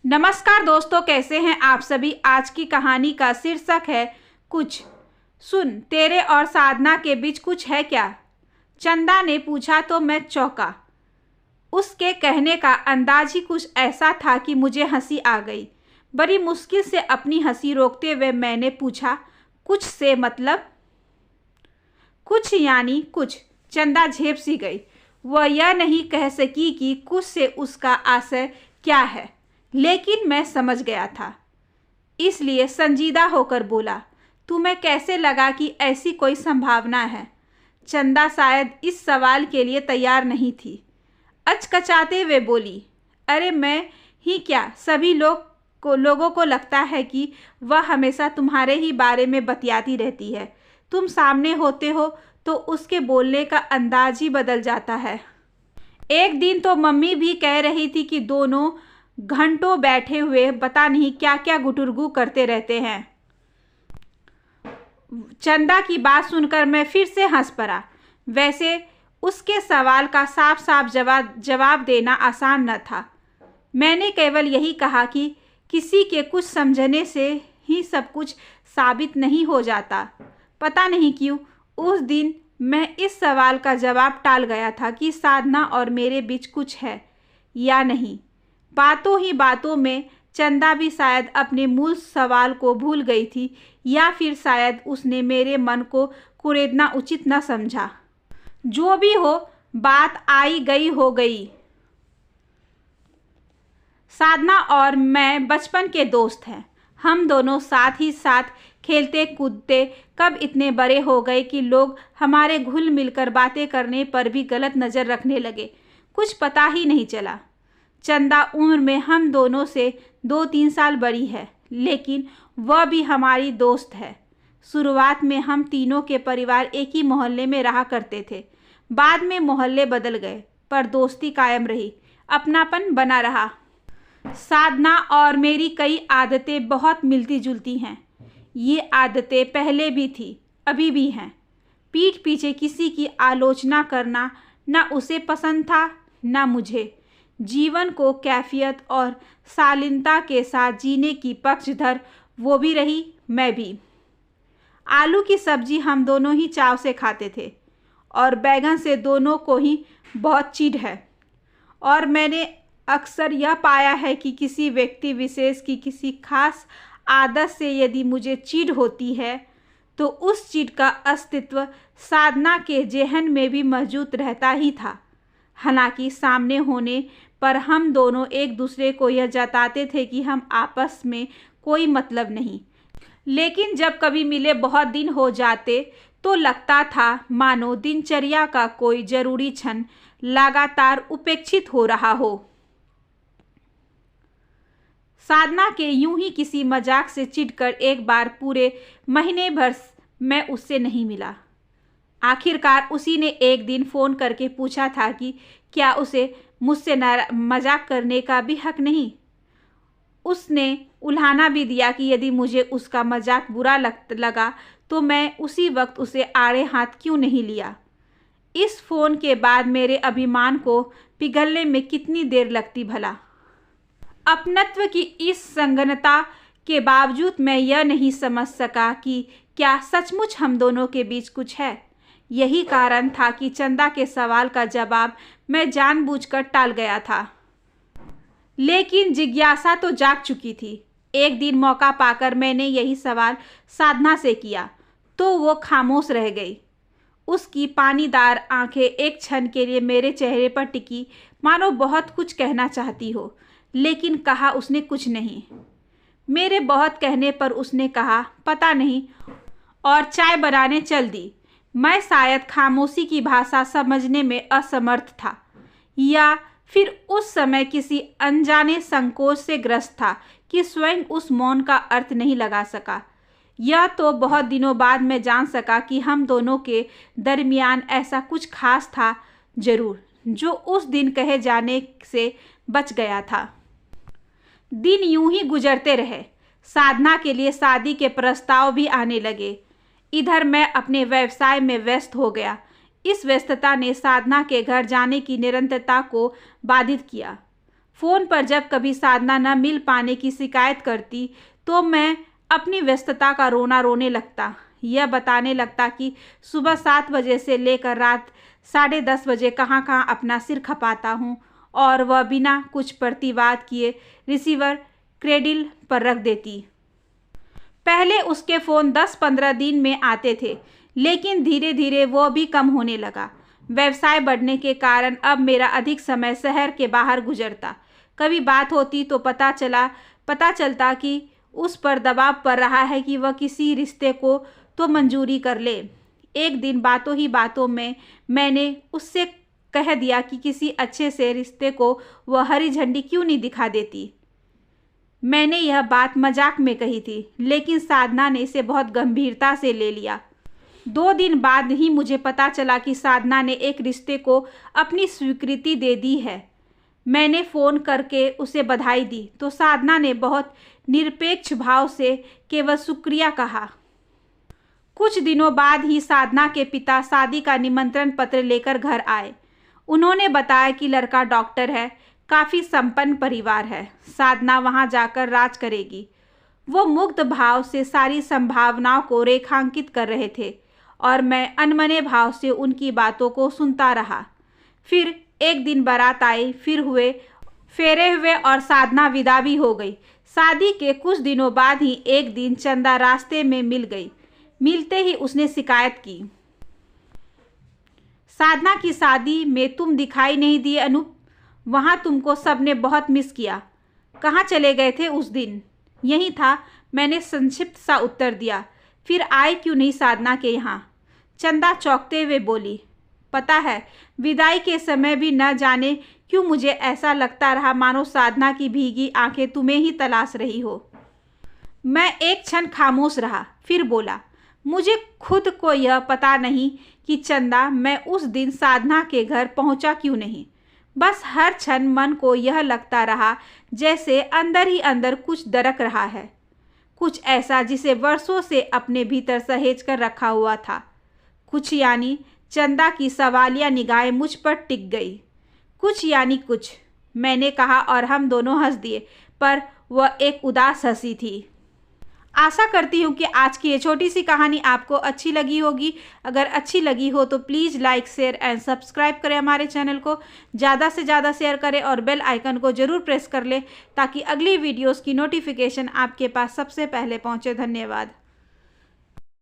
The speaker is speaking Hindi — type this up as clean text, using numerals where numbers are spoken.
नमस्कार दोस्तों, कैसे हैं आप सभी। आज की कहानी का शीर्षक है कुछ। सुन, तेरे और साधना के बीच कुछ है क्या? चंदा ने पूछा तो मैं चौंका। उसके कहने का अंदाज ही कुछ ऐसा था कि मुझे हंसी आ गई। बड़ी मुश्किल से अपनी हंसी रोकते हुए मैंने पूछा, कुछ से मतलब? कुछ यानी कुछ। चंदा झेप सी गई। वह यह नहीं कह सकी कि कुछ से उसका आशय क्या है, लेकिन मैं समझ गया था, इसलिए संजीदा होकर बोला, तुम्हें कैसे लगा कि ऐसी कोई संभावना है? चंदा शायद इस सवाल के लिए तैयार नहीं थी। अचकचाते हुए बोली, अरे मैं ही क्या, सभी लोगों को लगता है कि वह हमेशा तुम्हारे ही बारे में बतियाती रहती है। तुम सामने होते हो तो उसके बोलने का अंदाज ही बदल जाता है। एक दिन तो मम्मी भी कह रही थी कि दोनों घंटों बैठे हुए पता नहीं क्या क्या गुटुरगू करते रहते हैं। चंदा की बात सुनकर मैं फिर से हंस पड़ा। वैसे उसके सवाल का साफ साफ जवाब देना आसान न था। मैंने केवल यही कहा कि किसी के कुछ समझने से ही सब कुछ साबित नहीं हो जाता। पता नहीं क्यों उस दिन मैं इस सवाल का जवाब टाल गया था कि साधना और मेरे बीच कुछ है या नहीं। बातों ही बातों में चंदा भी शायद अपने मूल सवाल को भूल गई थी, या फिर शायद उसने मेरे मन को कुरेदना उचित न समझा। जो भी हो, बात आई गई हो गई। साधना और मैं बचपन के दोस्त हैं। हम दोनों साथ ही साथ खेलते कूदते कब इतने बड़े हो गए कि लोग हमारे घुल मिलकर बातें करने पर भी गलत नज़र रखने लगे। कुछ पता ही नहीं चला। चंदा उम्र में हम दोनों से 2-3 साल बड़ी है, लेकिन वह भी हमारी दोस्त है। शुरुआत में हम तीनों के परिवार एक ही मोहल्ले में रहा करते थे। बाद में मोहल्ले बदल गए, पर दोस्ती कायम रही, अपनापन बना रहा। साधना और मेरी कई आदतें बहुत मिलती जुलती हैं। ये आदतें पहले भी थी, अभी भी हैं। पीठ पीछे किसी की आलोचना करना ना उसे पसंद था, ना मुझे। जीवन को कैफियत और शालीनता के साथ जीने की पक्षधर वो भी रही, मैं भी। आलू की सब्जी हम दोनों ही चाव से खाते थे, और बैगन से दोनों को ही बहुत चिढ़ है। और मैंने अक्सर यह पाया है कि किसी व्यक्ति विशेष की किसी खास आदत से यदि मुझे चिढ़ होती है, तो उस चिढ़ का अस्तित्व साधना के जेहन में भी मौजूद रहता ही था। हालांकि सामने होने पर हम दोनों एक दूसरे को यह जताते थे कि हम आपस में कोई मतलब नहीं, लेकिन जब कभी मिले बहुत दिन हो जाते तो लगता था मानो दिनचर्या का कोई जरूरी क्षण लगातार उपेक्षित हो रहा हो। साधना के यूं ही किसी मजाक से चिढ़कर एक बार पूरे महीने भर मैं उससे नहीं मिला। आखिरकार उसी ने एक दिन फ़ोन करके पूछा था कि क्या उसे मुझसे मजाक करने का भी हक नहीं। उसने उल्हाना भी दिया कि यदि मुझे उसका मजाक बुरा लगा तो मैं उसी वक्त उसे आड़े हाथ क्यों नहीं लिया। इस फ़ोन के बाद मेरे अभिमान को पिघलने में कितनी देर लगती भला। अपनत्व की इस संगनता के बावजूद मैं यह नहीं समझ सका कि क्या सचमुच हम दोनों के बीच कुछ है। यही कारण था कि चंदा के सवाल का जवाब मैं जानबूझकर टाल गया था, लेकिन जिज्ञासा तो जाग चुकी थी। एक दिन मौका पाकर मैंने यही सवाल साधना से किया तो वो खामोश रह गई। उसकी पानीदार आंखें एक क्षण के लिए मेरे चेहरे पर टिकी, मानो बहुत कुछ कहना चाहती हो, लेकिन कहा उसने कुछ नहीं। मेरे बहुत कहने पर उसने कहा पता नहीं, और चाय बनाने चल दी। मैं शायद खामोशी की भाषा समझने में असमर्थ था, या फिर उस समय किसी अनजाने संकोच से ग्रस्त था कि स्वयं उस मौन का अर्थ नहीं लगा सका। यह तो बहुत दिनों बाद मैं जान सका कि हम दोनों के दरमियान ऐसा कुछ खास था जरूर, जो उस दिन कहे जाने से बच गया था। दिन यूं ही गुजरते रहे। साधना के लिए शादी के प्रस्ताव भी आने लगे। इधर मैं अपने व्यवसाय में व्यस्त हो गया। इस व्यस्तता ने साधना के घर जाने की निरंतरता को बाधित किया। फ़ोन पर जब कभी साधना न मिल पाने की शिकायत करती तो मैं अपनी व्यस्तता का रोना रोने लगता। यह बताने लगता कि सुबह 7 बजे से लेकर रात 10:30 बजे कहाँ कहाँ अपना सिर खपाता हूँ और वह बिना कुछ प्रतिवाद किए रिसीवर क्रेडिल पर रख देती। पहले उसके फ़ोन 10-15 दिन में आते थे, लेकिन धीरे धीरे वो भी कम होने लगा। व्यवसाय बढ़ने के कारण अब मेरा अधिक समय शहर के बाहर गुजरता। कभी बात होती तो पता चलता कि उस पर दबाव पड़ रहा है कि वह किसी रिश्ते को तो मंजूरी कर ले। एक दिन बातों ही बातों में मैंने उससे कह दिया कि किसी अच्छे से रिश्ते को वह हरी झंडी क्यों नहीं दिखा देती। मैंने यह बात मजाक में कही थी, लेकिन साधना ने इसे बहुत गंभीरता से ले लिया। 2 दिन बाद ही मुझे पता चला कि साधना ने एक रिश्ते को अपनी स्वीकृति दे दी है। मैंने फ़ोन करके उसे बधाई दी तो साधना ने बहुत निरपेक्ष भाव से केवल शुक्रिया कहा। कुछ दिनों बाद ही साधना के पिता शादी का निमंत्रण पत्र लेकर घर आए। उन्होंने बताया कि लड़का डॉक्टर है, काफ़ी संपन्न परिवार है, साधना वहां जाकर राज करेगी। वो मुग्ध भाव से सारी संभावनाओं को रेखांकित कर रहे थे और मैं अनमने भाव से उनकी बातों को सुनता रहा। फिर एक दिन बारात आई, फिर फेरे हुए और साधना विदा भी हो गई। शादी के कुछ दिनों बाद ही एक दिन चंदा रास्ते में मिल गई। मिलते ही उसने शिकायत की, साधना की शादी में तुम दिखाई नहीं दिए अनूप। वहाँ तुमको सबने बहुत मिस किया। कहाँ चले गए थे उस दिन? यहीं था, मैंने संक्षिप्त सा उत्तर दिया। फिर आए क्यों नहीं साधना के यहाँ? चंदा चौंकते हुए बोली, पता है विदाई के समय भी न जाने क्यों मुझे ऐसा लगता रहा मानो साधना की भीगी आंखें तुम्हें ही तलाश रही हो। मैं एक क्षण खामोश रहा, फिर बोला, मुझे खुद को यह पता नहीं कि चंदा मैं उस दिन साधना के घर पहुंचा क्यों नहीं। बस हर क्षण मन को यह लगता रहा जैसे अंदर ही अंदर कुछ दरक रहा है, कुछ ऐसा जिसे वर्षों से अपने भीतर सहेज कर रखा हुआ था। कुछ यानी चंदा की सवालिया निगाहें मुझ पर टिक गई। कुछ यानी कुछ, मैंने कहा और हम दोनों हंस दिए, पर वह एक उदास हंसी थी। आशा करती हूँ कि आज की ये छोटी सी कहानी आपको अच्छी लगी होगी। अगर अच्छी लगी हो तो please like, share and subscribe करें हमारे चैनल को। ज़्यादा से ज़्यादा शेयर करें और बेल आइकन को ज़रूर प्रेस कर लें ताकि अगली वीडियोस की नोटिफिकेशन आपके पास सबसे पहले पहुँचे। धन्यवाद।